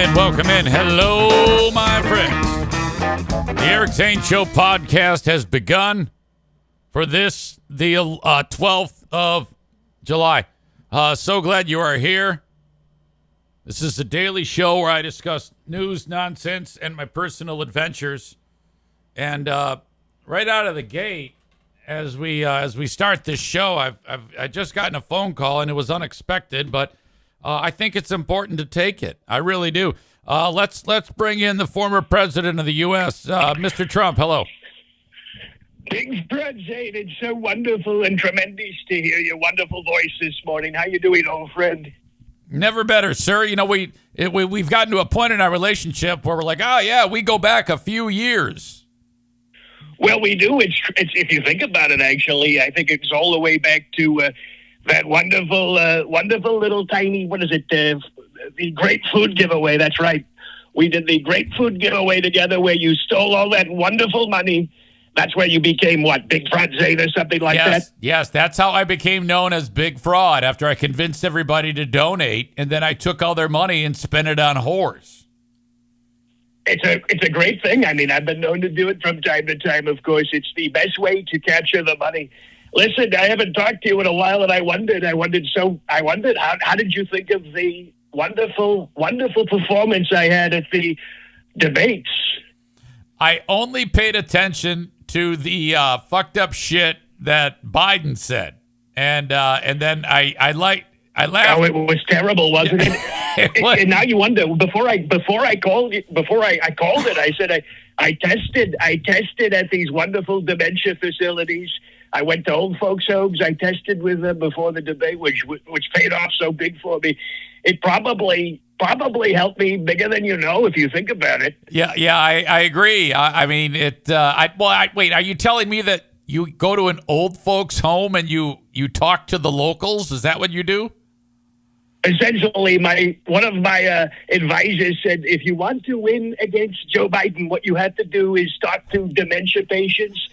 Welcome in. Hello, my friends. The Eric Zane Show podcast has begun for this, the 12th of July. So glad you are here. This is a daily show where I discuss news, nonsense, and my personal adventures. And right out of the gate, as we start this show, I've just gotten a phone call, and it was unexpected, but I think it's important to take it. I really do. Let's bring in the former president of the U.S., Mr. Trump. Hello. Big Fred Zane, it's so wonderful and tremendous to hear your wonderful voice this morning. How you doing, old friend? Never better, sir. You know, we've gotten to a point in our relationship where we're like, oh, yeah, we go back a few years. Well, we do. It's if you think about it, actually, I think it's all the way back to that wonderful little tiny, what is it, the Great Food Giveaway. That's right. We did the Great Food Giveaway together where you stole all that wonderful money. That's where you became, what, Big Fred Zane or something like that? Yes, that's how I became known as Big Fraud, after I convinced everybody to donate, and then I took all their money and spent it on whores. It's a great thing. I mean, I've been known to do it from time to time, of course. It's the best way to capture the money. Listen, I haven't talked to you in a while, and I wondered, how did you think of the wonderful performance I had at the debates? I only paid attention to the fucked up shit that Biden said, and then I laughed. Oh, it was terrible, wasn't it? And now you wonder. Before I called it, I said I tested at these wonderful dementia facilities. I went to old folks' homes. I tested with them before the debate, which paid off so big for me. It probably helped me bigger than you know, if you think about it. Yeah, I agree. I mean, wait, are you telling me that you go to an old folks' home and you talk to the locals? Is that what you do? Essentially, one of my advisors said, if you want to win against Joe Biden, what you have to do is talk to dementia patients.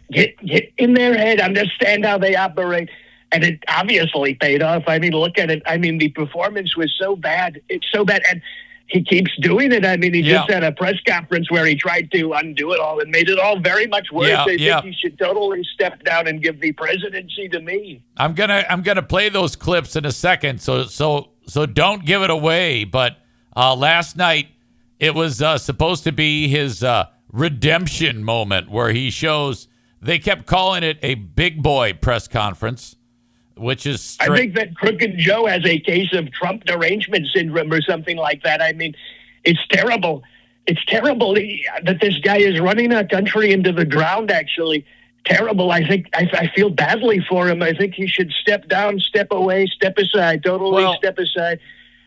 Get in their head, understand how they operate. And it obviously paid off. I mean, look at it. I mean, the performance was so bad. It's so bad. And he keeps doing it. I mean, he just had a press conference where he tried to undo it all and made it all very much worse. I think he should totally step down and give the presidency to me. I'm gonna play those clips in a second. So don't give it away. But last night it was supposed to be his redemption moment where he shows. They kept calling it a big boy press conference, which is I think that Crooked Joe has a case of Trump derangement syndrome or something like that. I mean, it's terrible. It's terrible that this guy is running our country into the ground, actually. Terrible. I think I feel badly for him. I think he should step down, step away, step aside, step aside.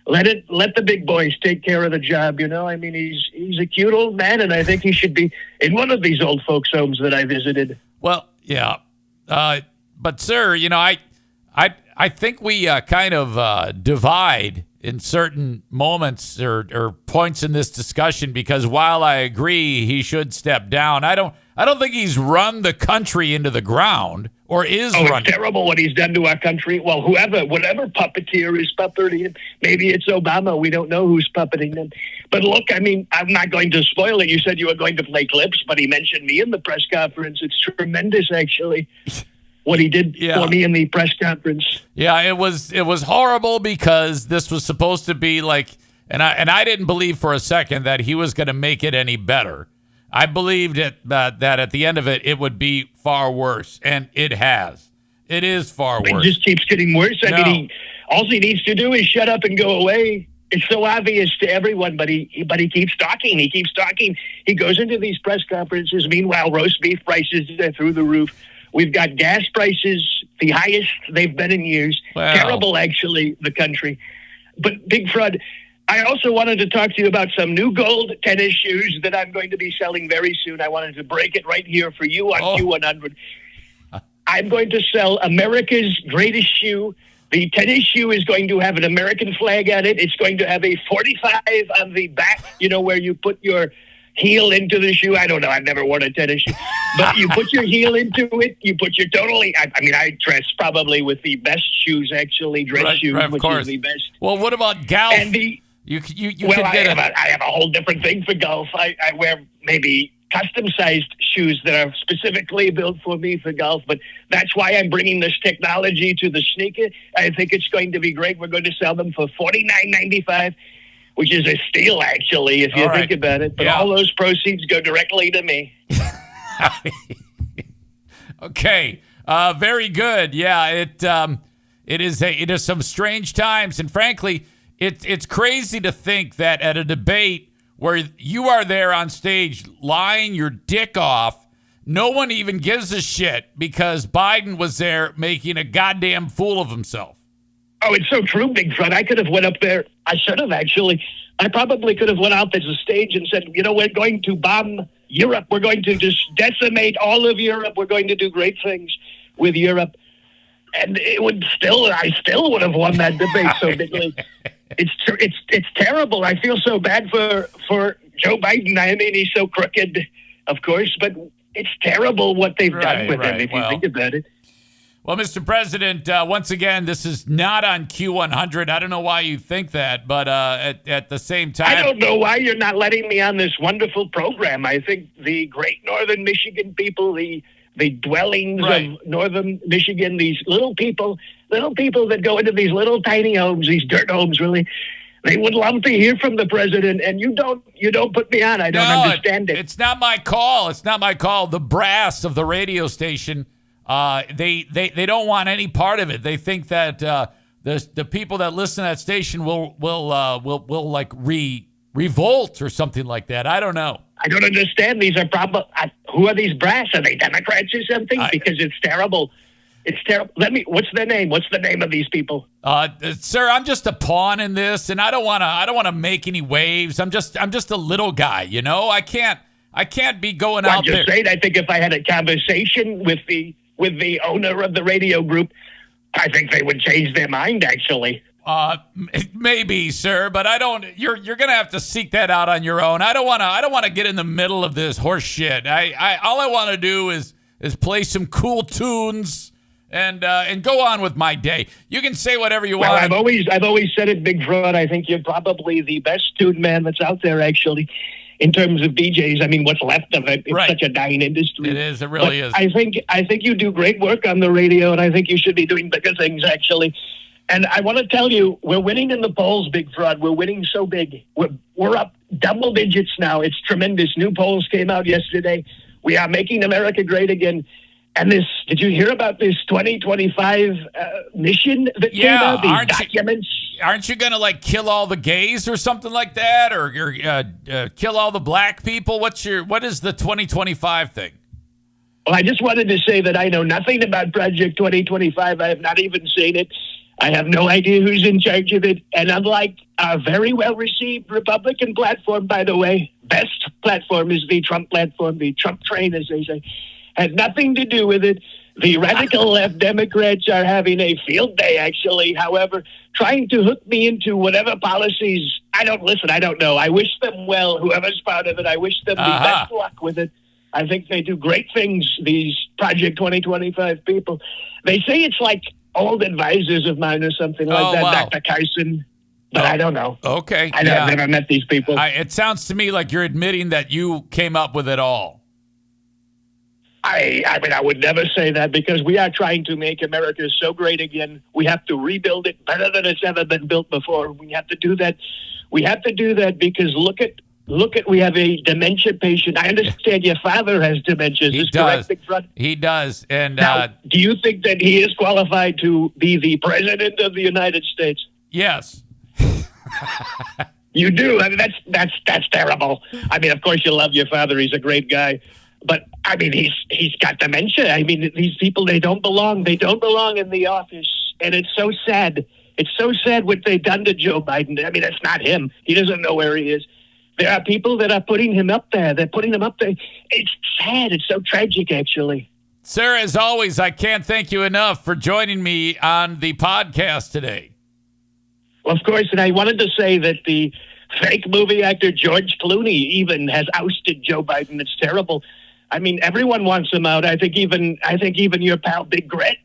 Let the big boys take care of the job, you know? I mean, he's a cute old man, and I think he should be in one of these old folks' homes that I visited. Well, yeah. But, sir, you know, I think we kind of divide in certain moments or points in this discussion, because while I agree he should step down, I don't think he's run the country into the ground or is running. It's terrible what he's done to our country. Well, whatever puppeteer is puppeting him, maybe it's Obama. We don't know who's puppeting him. But look, I mean, I'm not going to spoil it. You said you were going to play clips, but he mentioned me in the press conference. It's tremendous, actually, what he did for me in the press conference. Yeah, it was horrible, because this was supposed to be like, and I didn't believe for a second that he was going to make it any better. I believed that at the end of it, it would be far worse, and it has. It is far worse. It just keeps getting worse. I mean, all he needs to do is shut up and go away. It's so obvious to everyone, but he keeps talking. He keeps talking. He goes into these press conferences. Meanwhile, roast beef prices are through the roof. We've got gas prices, the highest they've been in years. Wow. Terrible, actually, the country. But Big Fred, I also wanted to talk to you about some new gold tennis shoes that I'm going to be selling very soon. I wanted to break it right here for you on Q100. I'm going to sell America's greatest shoe. The tennis shoe is going to have an American flag on it. It's going to have a 45 on the back, you know, where you put your heel into the shoe. I don't know. I've never worn a tennis shoe. But you put your heel into it. You put your I dress probably with the best shoes, actually. Dress shoes, which is the best. Well, what about golf? And You Well, could get I have a whole different thing for golf. I wear maybe custom-sized shoes that are specifically built for me for golf, but that's why I'm bringing this technology to the sneaker. I think it's going to be great. We're going to sell them for $49.95, which is a steal, actually, if you think about it. But all those proceeds go directly to me. Okay, very good. Yeah, it is some strange times, and frankly, it's crazy to think that at a debate where you are there on stage lying your dick off, no one even gives a shit because Biden was there making a goddamn fool of himself. Oh, it's so true, Big Fred. I could have went up there. I should have, actually. I probably could have went out to the stage and said, we're going to bomb Europe. We're going to just decimate all of Europe. We're going to do great things with Europe. And I still would have won that debate so bigly. It's terrible. I feel so bad for Joe Biden. I mean, he's so crooked, of course, but it's terrible what they've done with him, if you think about it. Well, Mr. President, once again, this is not on Q100. I don't know why you think that, but at the same time... I don't know why you're not letting me on this wonderful program. I think the great northern Michigan people, the dwellings of northern Michigan, these little people that go into these little tiny homes, these dirt homes, really, they would love to hear from the president, and you don't put me on. I don't understand it. It's not my call. It's not my call. The brass of the radio station, they don't want any part of it. They think that the people that listen to that station will like revolt or something like that. I don't know. I don't understand. These are who are these brass? Are they Democrats or something? Because it's terrible. It's terrible. What's their name? What's the name of these people? Sir, I'm just a pawn in this, and I don't want to make any waves. I'm just a little guy, you know? I can't be going out there. I think if I had a conversation with the owner of the radio group, I think they would change their mind, actually. Maybe, sir, but I don't. You're gonna have to seek that out on your own. I don't want to get in the middle of this horse shit. All I want to do is play some cool tunes and go on with my day. You can say whatever you want. I've always said it, Big Fred. I think you're probably the best tune man that's out there, actually, in terms of DJs. I mean, what's left of it? It's such a dying industry. It is. It really is. I think you do great work on the radio, and I think you should be doing bigger things, actually. And I want to tell you, we're winning in the polls, Big Fred. We're winning so big. We're up double digits now. It's tremendous. New polls came out yesterday. We are making America great again. And did you hear about this 2025 mission that came out? These documents. Aren't you going to kill all the gays or something like that, or kill all the black people? What is the 2025 thing? Well, I just wanted to say that I know nothing about Project 2025. I have not even seen it. I have no idea who's in charge of it. And unlike our very well-received Republican platform, by the way, best platform is the Trump platform, the Trump train, as they say, has nothing to do with it. The radical left Democrats are having a field day, actually. However, trying to hook me into whatever policies, I don't know. I wish them well, whoever's part of it. I wish them the best luck with it. I think they do great things, these Project 2025 people. They say it's like old advisors of mine or something like that, wow. Dr. Carson, but I don't know. Okay. I've never met these people. It sounds to me like you're admitting that you came up with it all. I mean, I would never say that because we are trying to make America so great again. We have to rebuild it better than it's ever been built before. We have to do that. We have to do that because look at, we have a dementia patient. I understand your father has dementia. He does. He does. And now, do you think that he is qualified to be the president of the United States? Yes. You do. I mean, that's terrible. I mean, of course, you love your father. He's a great guy. But, I mean, he's got dementia. I mean, these people, they don't belong. They don't belong in the office. And it's so sad. It's so sad what they've done to Joe Biden. I mean, that's not him. He doesn't know where he is. There are people that are putting him up there. They're putting him up there. It's sad. It's so tragic, actually. Sir, as always, I can't thank you enough for joining me on the podcast today. Well, of course, and I wanted to say that the fake movie actor George Clooney even has ousted Joe Biden. It's terrible. I mean, everyone wants him out. I think even your pal Big Gretch,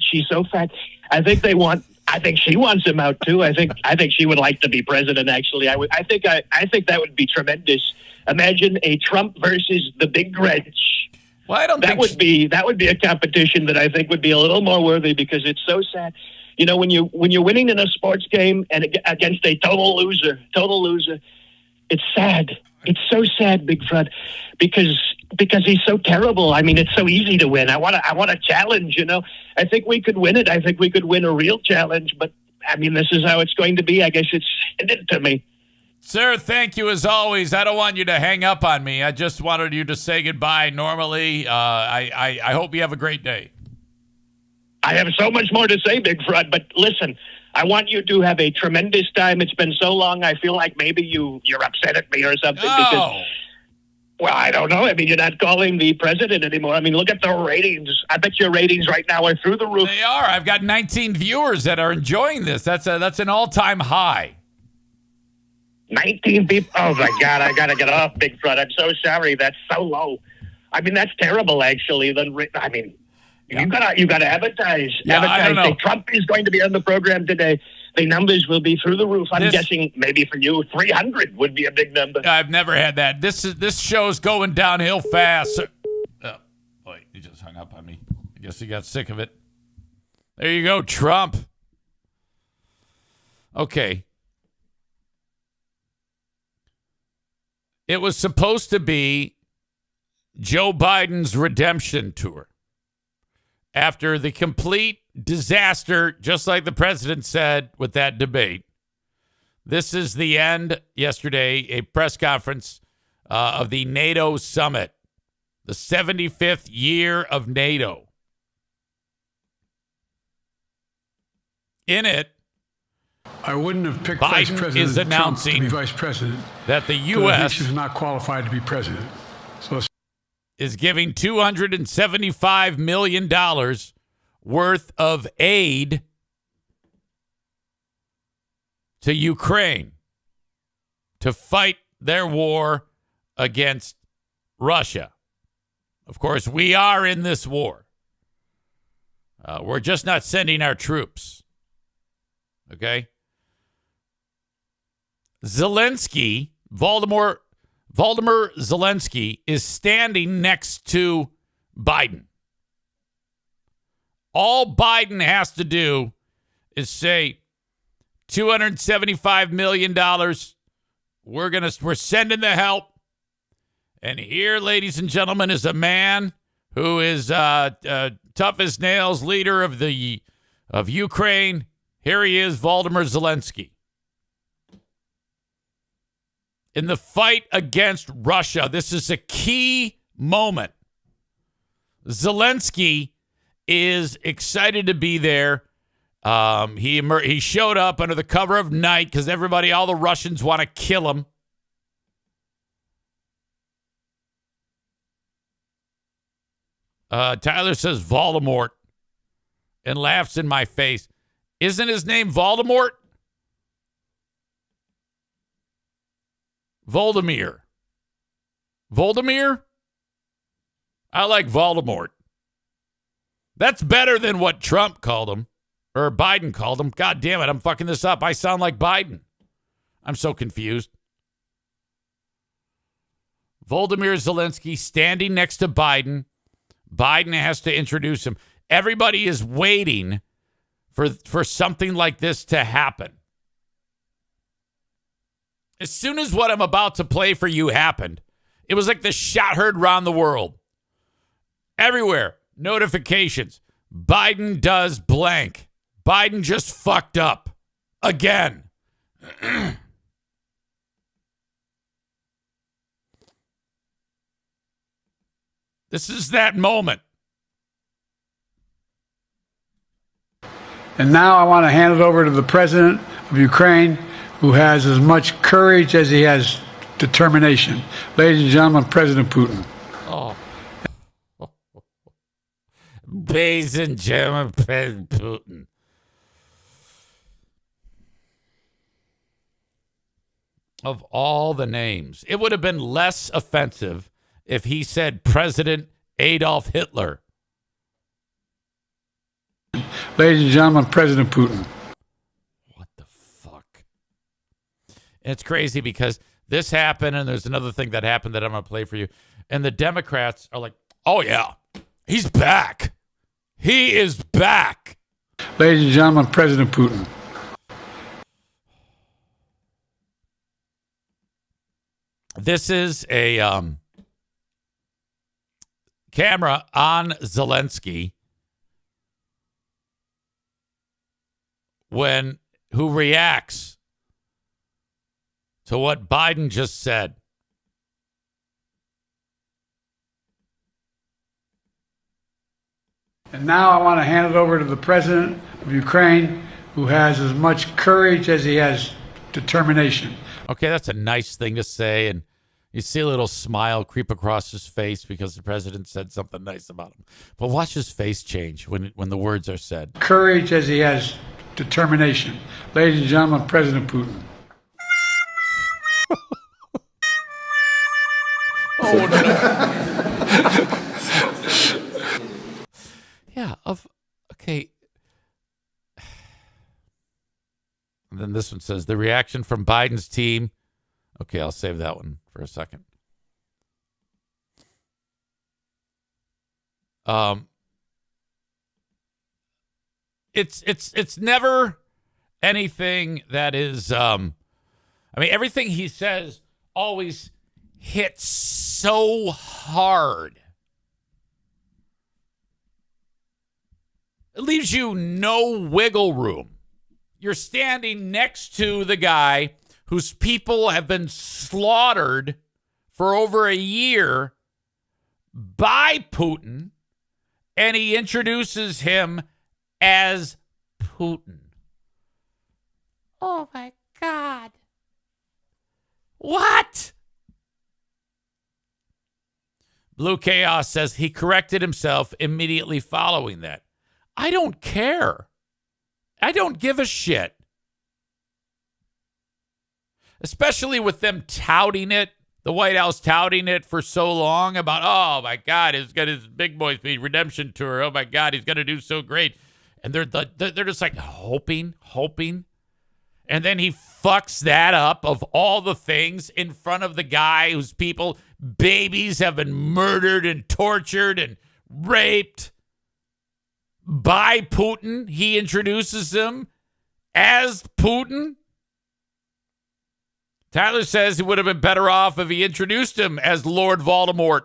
she's so fat. I think they want I think she wants him out too. I think she would like to be president. Actually, I think that would be tremendous. Imagine a Trump versus the Big Grinch. Well, I don't that think would be a competition that I think would be a little more worthy, because it's so sad. You know, when you're winning in a sports game and against a total loser, it's sad. It's so sad, Big Fred, because he's so terrible. I mean, it's so easy to win. I want a challenge. You know, I think we could win it. I think we could win a real challenge. But I mean, this is how it's going to be. I guess it's handed to me. Sir, thank you as always. I don't want you to hang up on me. I just wanted you to say goodbye normally. I hope you have a great day. I have so much more to say, Big Fred, but listen, I want you to have a tremendous time. It's been so long, I feel like maybe you're upset at me or something. Oh. Because, well, I don't know. I mean, you're not calling the president anymore. I mean, look at the ratings. I bet your ratings right now are through the roof. They are. I've got 19 viewers that are enjoying this. That's an all-time high. 19 people. Oh, my God. I got to get off, Big Fred. I'm so sorry. That's so low. I mean, that's terrible, actually. I mean... Yeah. You got to advertise. Yeah, I don't know. Say Trump is going to be on the program today. The numbers will be through the roof. I'm guessing maybe for you 300 would be a big number. I've never had that. This show's going downhill fast. Oh, wait, he just hung up on me. I guess he got sick of it. There you go, Trump. Okay. It was supposed to be Joe Biden's redemption tour. After the complete disaster, just like the president said with that debate, this is the end yesterday, a press conference of the NATO summit, the 75th year of NATO. In it, I wouldn't have picked Biden Vice President is announcing Trump to be vice president that the I think U.S. she's not qualified to be president. So is giving $275 million worth of aid to Ukraine to fight their war against Russia. Of course, we are in this war. We're just not sending our troops. Okay? Volodymyr Zelensky is standing next to Biden. All Biden has to do is say $275 million. We're sending the help. And here, ladies and gentlemen, is a man who is tough as nails, leader of Ukraine. Here he is, Volodymyr Zelensky. In the fight against Russia, this is a key moment. Zelensky is excited to be there. He showed up under the cover of night because all the Russians want to kill him. Tyler says Voldemort and laughs in my face. Isn't his name Voldemort? Voldemir. Voldemir? I like Voldemort. That's better than what Trump called him, or Biden called him. God damn it, I'm fucking this up. I sound like Biden. I'm so confused. Volodymyr Zelensky standing next to Biden. Biden has to introduce him. Everybody is waiting for something like this to happen. As soon as what I'm about to play for you happened, it was like the shot heard around the world. Everywhere, notifications. Biden does blank. Biden just fucked up. Again. This is that moment. And now I want to hand it over to the president of Ukraine, who has as much courage as he has determination. Ladies and gentlemen, President Putin. Oh. Ladies and gentlemen, President Putin. Of all the names, it would have been less offensive if he said President Adolf Hitler. Ladies and gentlemen, President Putin. And it's crazy because this happened, and there's another thing that happened that I'm going to play for you. And the Democrats are like, oh, yeah, he's back. He is back. Ladies and gentlemen, President Putin. This is a camera on Zelensky who reacts to what Biden just said. And now I want to hand it over to the president of Ukraine, who has as much courage as he has determination. Okay, that's a nice thing to say, and you see a little smile creep across his face because the president said something nice about him. But watch his face change when the words are said. Courage as he has determination. Ladies and gentlemen, President Putin. Oh, no. Yeah, okay. And then this one says, the reaction from Biden's team. Okay, I'll save that one for a second. It's never anything that is, everything he says always hits so hard. It leaves you no wiggle room. You're standing next to the guy whose people have been slaughtered for over a year by Putin, and he introduces him as Putin. Oh, my God. What? Blue Chaos says he corrected himself immediately following that. I don't care. I don't give a shit. Especially with them touting it, the White House touting it for so long about, oh, my God, he's got his Big Boy Speed redemption tour. Oh, my God, he's going to do so great. And they're just like hoping. And then he fucks that up of all the things in front of the guy whose babies have been murdered and tortured and raped by Putin. He introduces him as Putin. Tyler says he would have been better off if he introduced him as Lord Voldemort.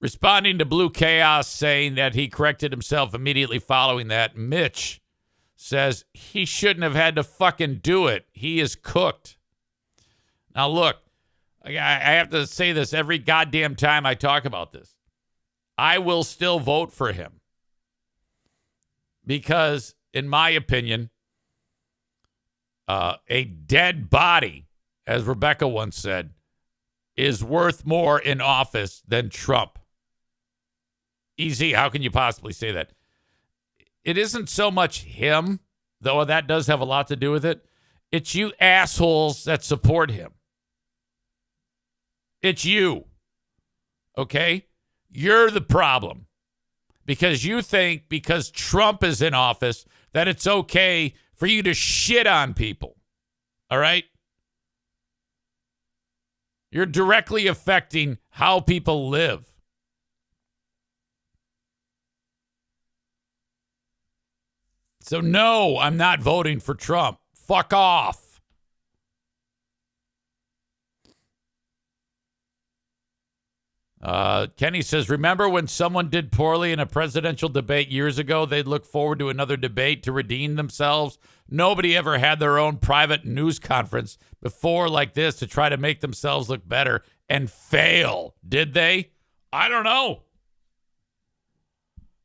Responding to Blue Chaos saying that he corrected himself immediately following that, Mitch says he shouldn't have had to fucking do it. He is cooked. Now, look, I have to say this every goddamn time I talk about this. I will still vote for him. Because, in my opinion, a dead body, as Rebecca once said, is worth more in office than Trump. Easy, how can you possibly say that? It isn't so much him, though that does have a lot to do with it. It's you assholes that support him. It's you. Okay? You're the problem. Because you think because Trump is in office that it's okay for you to shit on people. All right? You're directly affecting how people live. So no, I'm not voting for Trump. Fuck off. Kenny says, remember when someone did poorly in a presidential debate years ago, they'd look forward to another debate to redeem themselves? Nobody ever had their own private news conference before like this to try to make themselves look better and fail, did they? I don't know.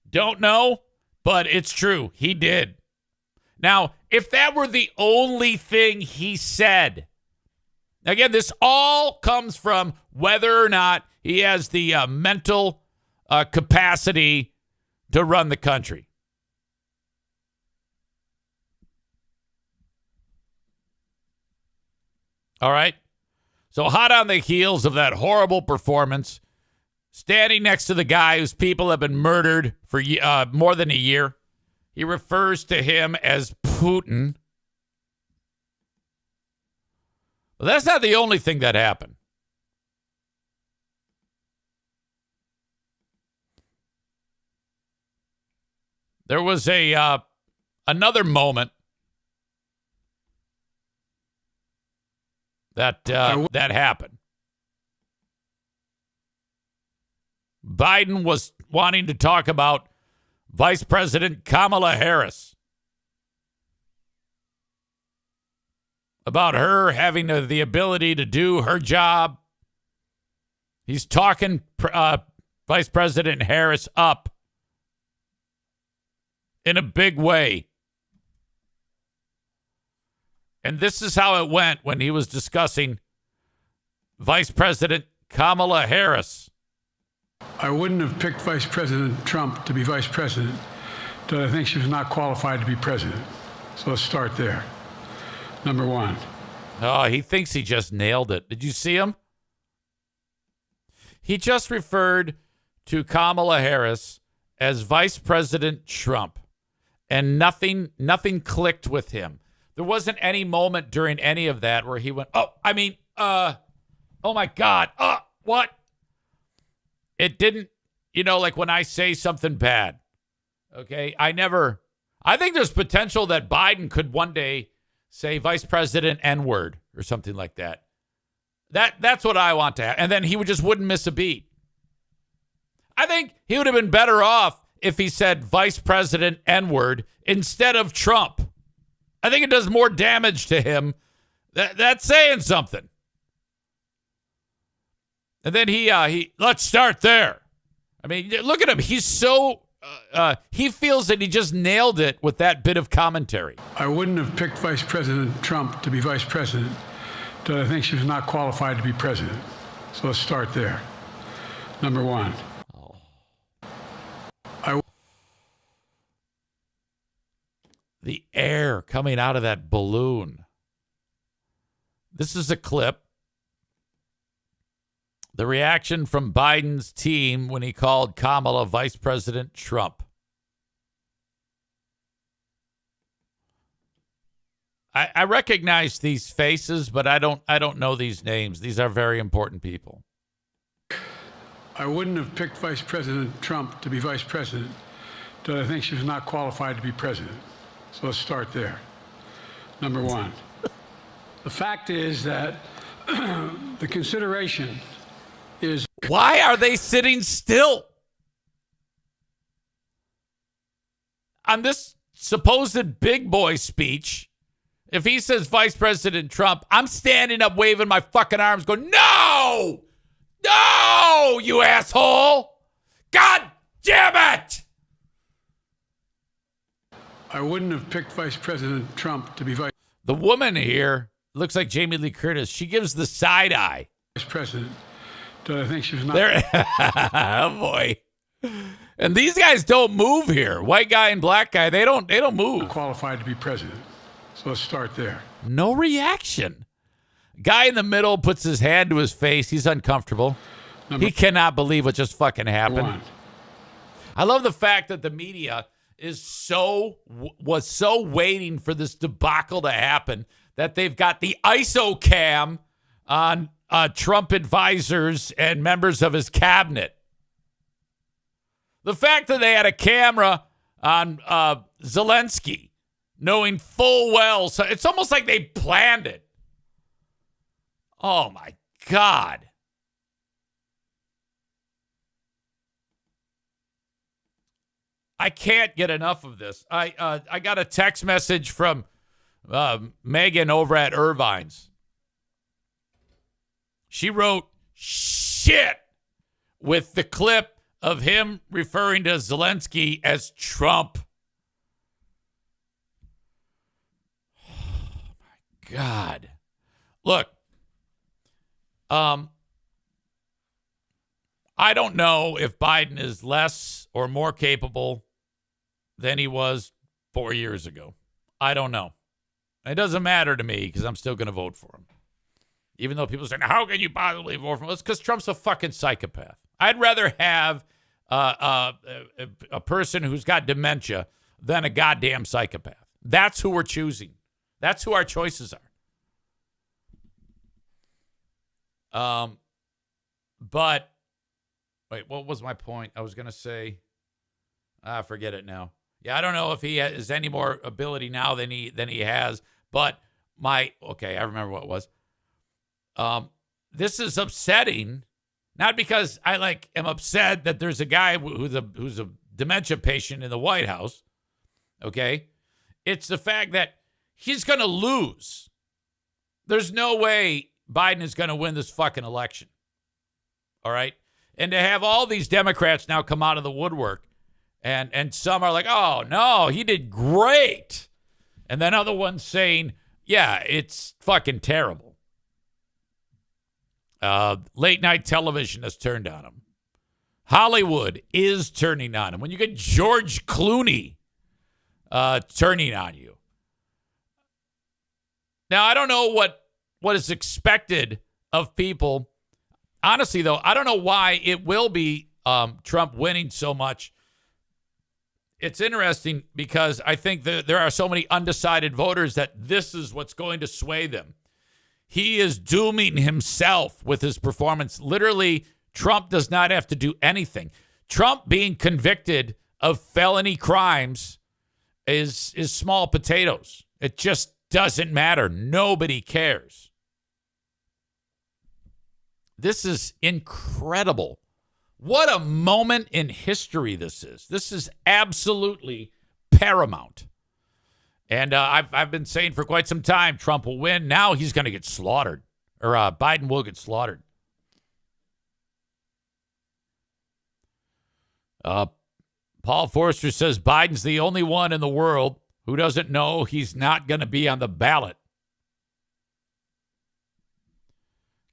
Don't know, but it's true. He did. Now, if that were the only thing he said, again, this all comes from whether or not he has the mental capacity to run the country. All right? So hot on the heels of that horrible performance, standing next to the guy whose people have been murdered for more than a year, He refers to him as Putin. But that's not the only thing that happened. There was another moment that happened. Biden was wanting to talk about Vice President Kamala Harris, about her having the ability to do her job. He's talking Vice President Harris up in a big way. And this is how it went when he was discussing Vice President Kamala Harris. I wouldn't have picked Vice President Trump to be vice president, but I think she was not qualified to be president. So let's start there. Number one. Oh, he thinks he just nailed it. Did you see him? He just referred to Kamala Harris as Vice President Trump, and nothing clicked with him. There wasn't any moment during any of that where he went, oh my God, what? It didn't, like when I say something bad, okay? I think there's potential that Biden could one day say Vice President N-word or something like that. That's what I want to have. And then he wouldn't miss a beat. I think he would have been better off if he said Vice President N-word instead of Trump. I think it does more damage to him. That's saying something. And then he let's start there. I mean, look at him. He's so he feels that he just nailed it with that bit of commentary. I wouldn't have picked Vice President Trump to be vice president, but I think she was not qualified to be president. So let's start there. Number one. The air coming out of that balloon. This is a clip. The reaction from Biden's team when he called Kamala Vice President Trump. I recognize these faces, but I don't know these names. These are very important people. I wouldn't have picked Vice President Trump to be vice president, but I think she was not qualified to be president. So let's start there. Number one. The fact is that the consideration is... Why are they sitting still? On this supposed big boy speech, if he says Vice President Trump, I'm standing up waving my fucking arms going, no! No, you asshole! God damn it! I wouldn't have picked Vice President Trump to be vice... The woman here looks like Jamie Lee Curtis. She gives the side eye. Vice President. I think she was not... Oh, boy. And these guys don't move here. White guy and black guy, they don't move. Qualified to be president. So let's start there. No reaction. Guy in the middle puts his hand to his face. He's uncomfortable. He cannot believe what just fucking happened. I love the fact that the media was so waiting for this debacle to happen that they've got the ISO cam on Trump advisors and members of his cabinet. The fact that they had a camera on Zelensky, knowing full well, so it's almost like they planned it. Oh my God. I can't get enough of this. I got a text message from Megan over at Irvine's. She wrote shit with the clip of him referring to Zelensky as Trump. Oh my God. Look, I don't know if Biden is less or more capable than he was 4 years ago. I don't know. It doesn't matter to me because I'm still going to vote for him. Even though people say, how can you possibly vote for him? It's because Trump's a fucking psychopath. I'd rather have a person who's got dementia than a goddamn psychopath. That's who we're choosing. That's who our choices are. But wait, what was my point? I was going to say, forget it now. Yeah, I don't know if he has any more ability now than he has, but I remember what it was. This is upsetting, not because I am upset that there's a guy who's a dementia patient in the White House. Okay? It's the fact that he's going to lose. There's no way Biden is going to win this fucking election. All right? And to have all these Democrats now come out of the woodwork, and some are like, oh, no, he did great. And then other ones saying, yeah, it's fucking terrible. Late night television has turned on him. Hollywood is turning on him. When you get George Clooney turning on you. Now, I don't know what is expected of people. Honestly, though, I don't know why it will be Trump winning so much. It's interesting because I think that there are so many undecided voters that this is what's going to sway them. He is dooming himself with his performance. Literally, Trump does not have to do anything. Trump being convicted of felony crimes is small potatoes. It just doesn't matter. Nobody cares. This is incredible. What a moment in history this is. This is absolutely paramount. And I've been saying for quite some time, Trump will win. Now he's going to get slaughtered. Or Biden will get slaughtered. Paul Forster says Biden's the only one in the world who doesn't know he's not going to be on the ballot.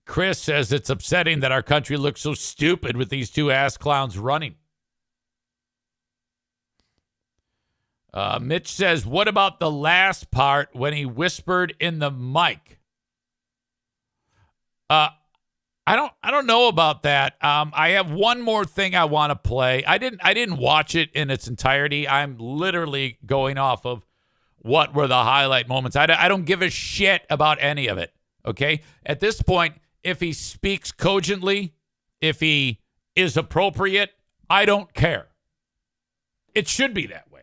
Chris says it's upsetting that our country looks so stupid with these two ass clowns running. Mitch says, what about the last part when he whispered in the mic? I don't know about that. I have one more thing I want to play. I didn't watch it in its entirety. I'm literally going off of what were the highlight moments. I don't give a shit about any of it. Okay? At this point, if he speaks cogently, if he is appropriate, I don't care. It should be that way.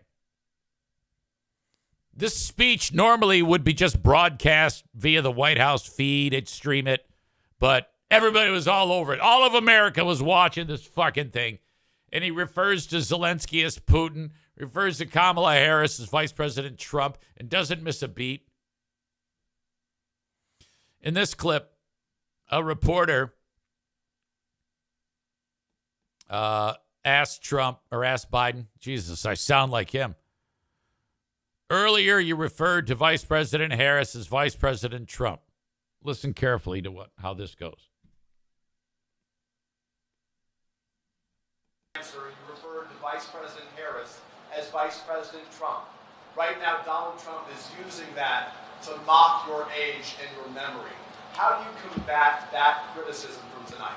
This speech normally would be just broadcast via the White House feed. It'd stream it. But everybody was all over it. All of America was watching this fucking thing. And he refers to Zelensky as Putin, refers to Kamala Harris as Vice President Trump, and doesn't miss a beat. In this clip, a reporter asked Biden, Jesus, I sound like him. Earlier, you referred to Vice President Harris as Vice President Trump. Listen carefully to how this goes. You referred to Vice President Harris as Vice President Trump. Right now, Donald Trump is using that to mock your age and your memory. How do you combat that criticism from tonight?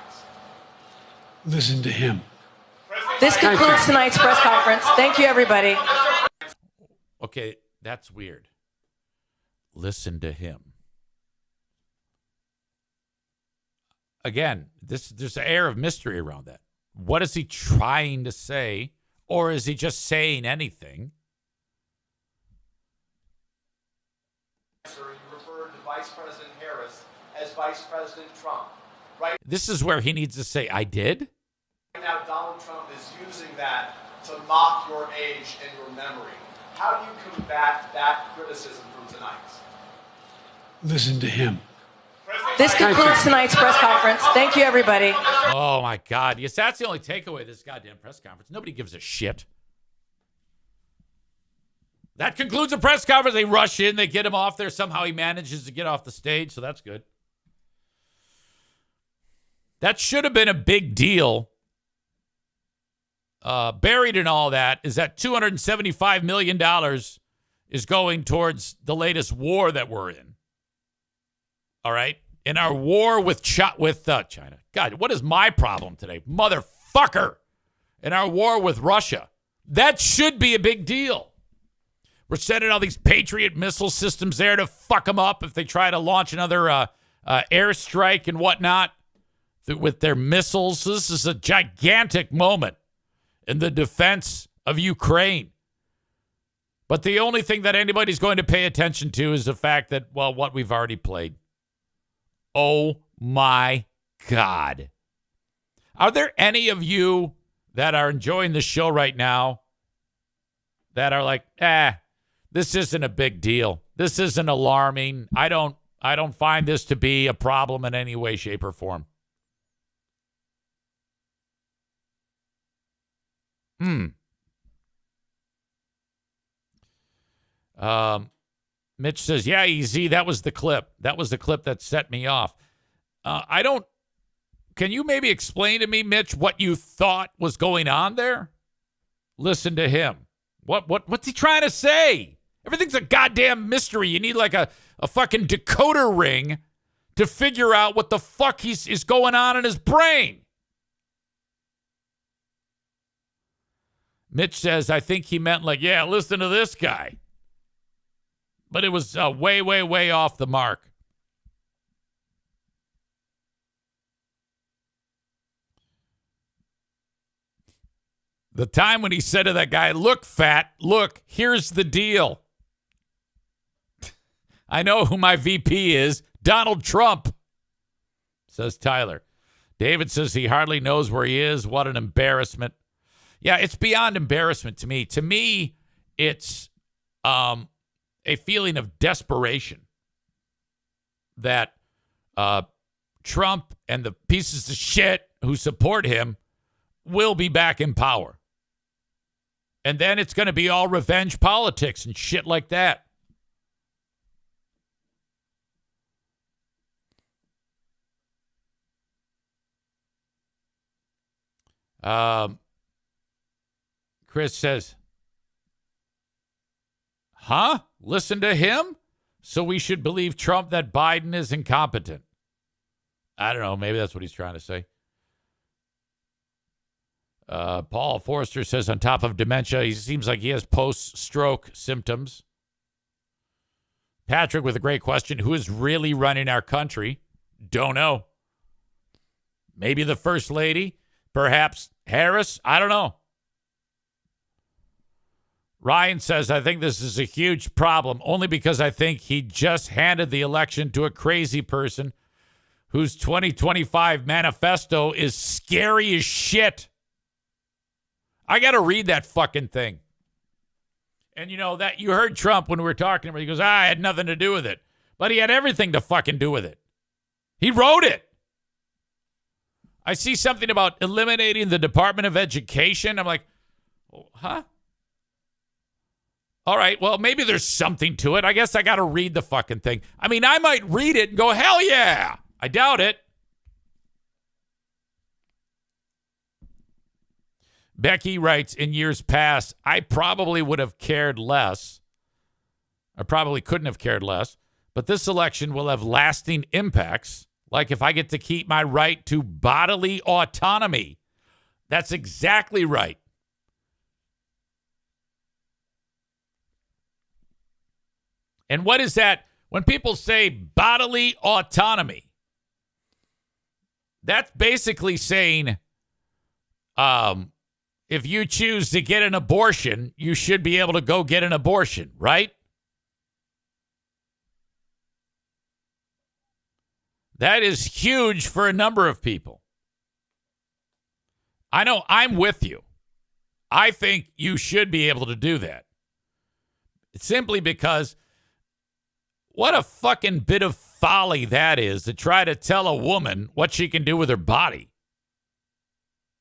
Listen to him. This concludes tonight's press conference. Thank you, everybody. Okay, that's weird. Listen to him. Again, there's an air of mystery around that. What is he trying to say? Or is he just saying anything? Sir, you referred to Vice President Harris as Vice President Trump. Right This is where he needs to say, I did? now, Donald Trump is using that to mock your age and your memory. How do you combat that criticism from tonight? Listen to him. This concludes tonight's press conference. Thank you, everybody. Oh, my God. Yes, that's the only takeaway of this goddamn press conference. Nobody gives a shit. That concludes the press conference. They rush in. They get him off there. Somehow he manages to get off the stage, so that's good. That should have been a big deal. Buried in all that is that $275 million is going towards the latest war that we're in. All right? In our war with China. God, what is my problem today? Motherfucker. In our war with Russia. That should be a big deal. We're sending all these Patriot missile systems there to fuck them up if they try to launch another airstrike and whatnot with their missiles. This is a gigantic moment in the defense of Ukraine. But the only thing that anybody's going to pay attention to is the fact that, well, what we've already played. Oh, my God. Are there any of you that are enjoying the show right now that are like, this isn't a big deal. This isn't alarming. I don't find this to be a problem in any way, shape, or form. Mitch says, yeah, EZ, that was the clip. That was the clip that set me off. Can you maybe explain to me, Mitch, what you thought was going on there? Listen to him. What's he trying to say? Everything's a goddamn mystery. You need like a fucking decoder ring to figure out what the fuck is going on in his brain. Mitch says, I think he meant like, yeah, listen to this guy. But it was way, way, way off the mark. The time when he said to that guy, look, fat, look, here's the deal. I know who my VP is, Donald Trump, says Tyler. David says he hardly knows where he is. What an embarrassment. Yeah, it's beyond embarrassment to me. To me, it's a feeling of desperation that Trump and the pieces of shit who support him will be back in power. And then it's going to be all revenge politics and shit like that. Chris says, huh? Listen to him? So we should believe Trump that Biden is incompetent. I don't know. Maybe that's what he's trying to say. Paul Forrester says on top of dementia, he seems like he has post-stroke symptoms. Patrick with a great question. Who is really running our country? Don't know. Maybe the first lady, perhaps Harris. I don't know. Ryan says, I think this is a huge problem only because I think he just handed the election to a crazy person whose 2025 manifesto is scary as shit. I got to read that fucking thing. And you know that you heard Trump when we were talking about it. He goes, I had nothing to do with it. But he had everything to fucking do with it. He wrote it. I see something about eliminating the Department of Education. I'm like, oh, huh? All right, well, maybe there's something to it. I guess I got to read the fucking thing. I mean, I might read it and go, hell yeah. I doubt it. Becky writes, in years past, I probably would have cared less. I probably couldn't have cared less. But this election will have lasting impacts, like if I get to keep my right to bodily autonomy. That's exactly right. And what is that? When people say bodily autonomy, that's basically saying, if you choose to get an abortion, you should be able to go get an abortion, right? That is huge for a number of people. I know I'm with you. I think you should be able to do that. It's simply because what a fucking bit of folly that is to try to tell a woman what she can do with her body.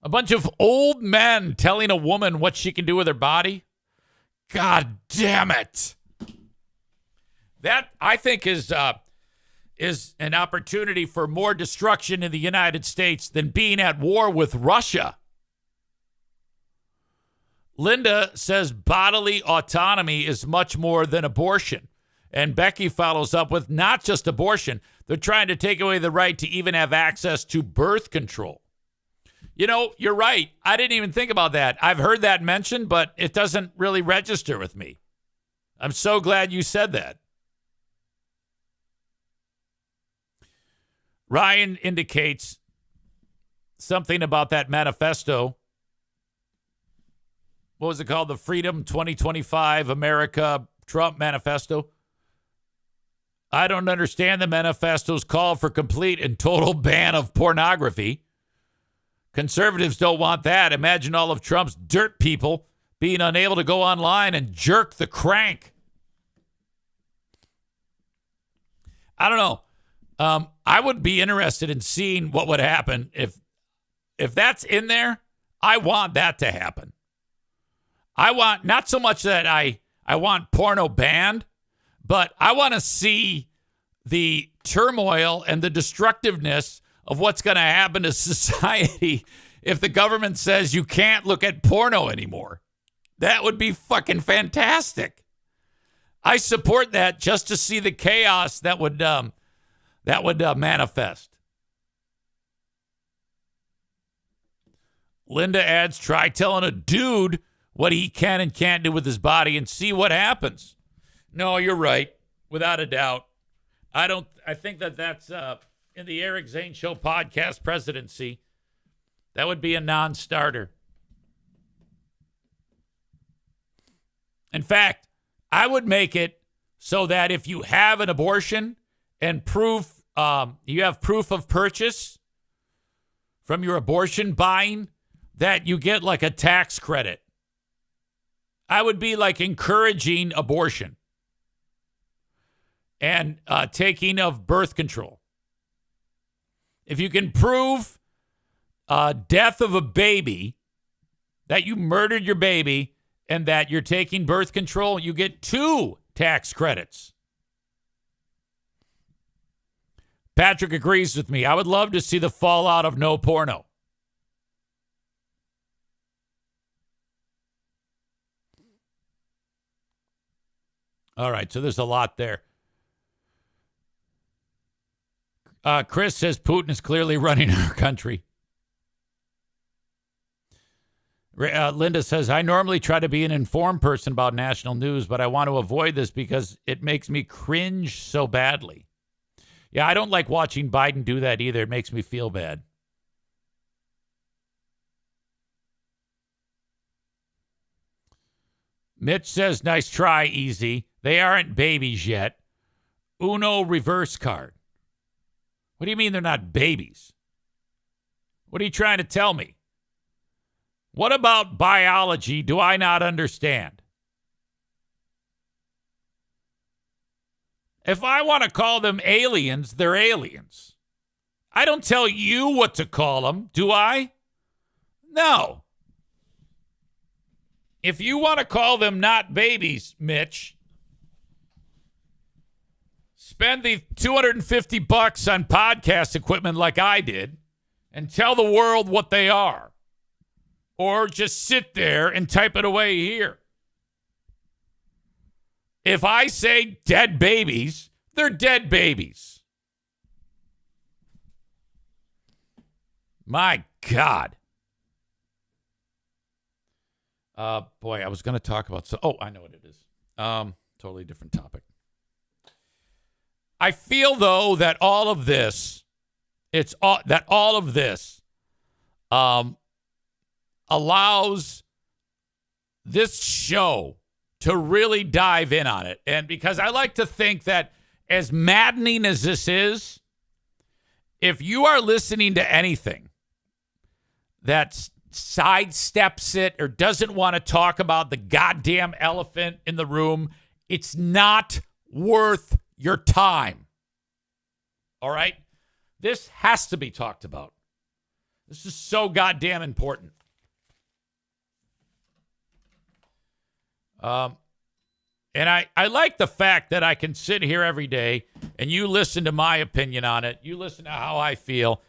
A bunch of old men telling a woman what she can do with her body? God damn it. That, I think, is an opportunity for more destruction in the United States than being at war with Russia. Linda says bodily autonomy is much more than abortion. And Becky follows up with not just abortion. They're trying to take away the right to even have access to birth control. You know, you're right. I didn't even think about that. I've heard that mentioned, but it doesn't really register with me. I'm so glad you said that. Ryan indicates something about that manifesto. What was it called? The Freedom 2025 America Trump Manifesto. I don't understand the manifesto's call for complete and total ban of pornography. Conservatives don't want that. Imagine all of Trump's dirt people being unable to go online and jerk the crank. I don't know. I would be interested in seeing what would happen if that's in there. I want that to happen. I want not so much that I want porno banned, but I want to see the turmoil and the destructiveness of what's going to happen to society if the government says you can't look at porno anymore. That would be fucking fantastic. I support that just to see the chaos that would manifest. Linda adds, try telling a dude what he can and can't do with his body and see what happens. No, you're right. Without a doubt. I think that's in the Eric Zane Show podcast presidency. That would be a non-starter. In fact, I would make it so that if you have an abortion and you have proof of purchase from your abortion buying, that you get like a tax credit. I would be like encouraging abortion and taking of birth control. If you can prove death of a baby, that you murdered your baby and that you're taking birth control, you get 2 tax credits. Patrick agrees with me. I would love to see the fallout of no porno. All right, so there's a lot there. Chris says Putin is clearly running our country. Linda says, I normally try to be an informed person about national news, but I want to avoid this because it makes me cringe so badly. Yeah, I don't like watching Biden do that either. It makes me feel bad. Mitch says, nice try, easy. They aren't babies yet. Uno reverse card. What do you mean they're not babies? What are you trying to tell me? What about biology do I not understand? If I want to call them aliens, they're aliens. I don't tell you what to call them, do I? No. If you want to call them not babies, Mitch, spend the $250 on podcast equipment like I did and tell the world what they are. Or just sit there and type it away here. If I say dead babies, they're dead babies. My God. Boy, I was going to talk about... I know what it is. Totally different topic. I feel, though, that all of this... allows this show to really dive in on it. And because I like to think that as maddening as this is, if you are listening to anything that sidesteps it or doesn't want to talk about the goddamn elephant in the room, it's not worth your time. All right? This has to be talked about. This is so goddamn important. And I like the fact that I can sit here every day and you listen to my opinion on it. You listen to how I feel.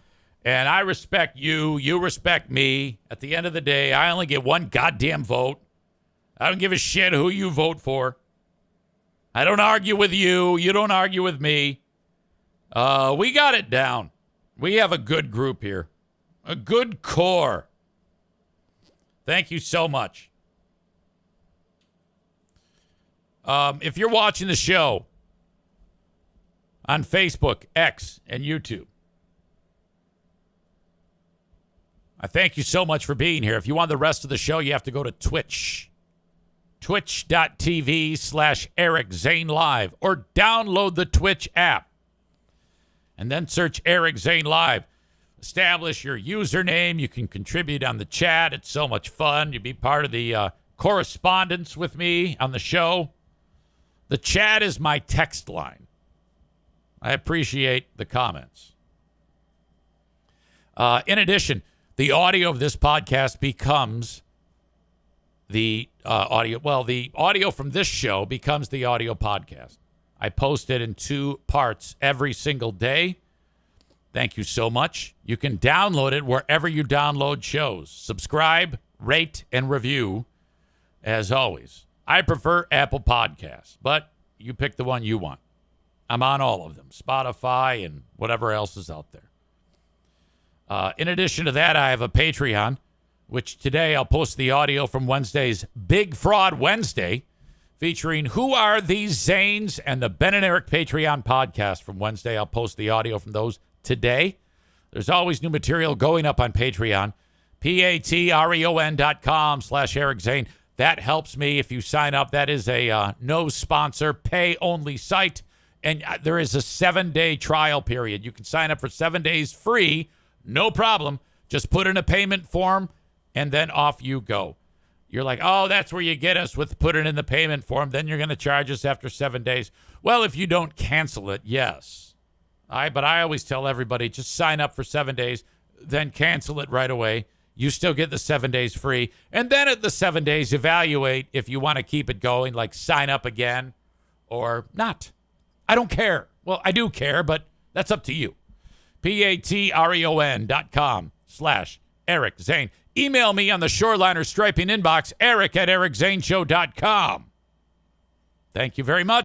And I respect you. You respect me. At the end of the day, I only get one goddamn vote. I don't give a shit who you vote for. I don't argue with you. You don't argue with me. We got it down. We have a good group here. A good core. Thank you so much. If you're watching the show on Facebook, X, and YouTube, I thank you so much for being here. If you want the rest of the show, you have to go to Twitch. Twitch.tv/Eric Zane Live, or download the Twitch app and then search Eric Zane Live. Establish your username. You can contribute on the chat. It's so much fun. You be part of the correspondence with me on the show. The chat is my text line. I appreciate the comments. In addition, the audio of this podcast becomes the audio. Well, the audio from this show becomes the audio podcast. I post it in 2 parts every single day. Thank you so much. You can download it wherever you download shows. Subscribe, rate, and review, as always. I prefer Apple Podcasts, but you pick the one you want. I'm on all of them, Spotify and whatever else is out there. In addition to that, I have a Patreon, which today I'll post the audio from Wednesday's Big Fraud Wednesday, featuring Who Are These Zanes and the Ben and Eric Patreon podcast from Wednesday. I'll post the audio from those today. There's always new material going up on Patreon. patreon.com/Eric Zane. That helps me if you sign up. That is a no sponsor, pay only site. And there is a 7-day trial period. You can sign up for 7 days free, no problem. Just put in a payment form, and then off you go. You're like, oh, that's where you get us with putting in the payment form. Then you're going to charge us after 7 days. Well, if you don't cancel it, yes. But I always tell everybody, just sign up for 7 days, then cancel it right away. You still get the 7 days free. And then at the 7 days, evaluate if you want to keep it going, like sign up again or not. I don't care. Well, I do care, but that's up to you. patreon.com/Eric Zane. Email me on the Shoreliner Striping inbox, eric@ericzaneshow.com. Thank you very much.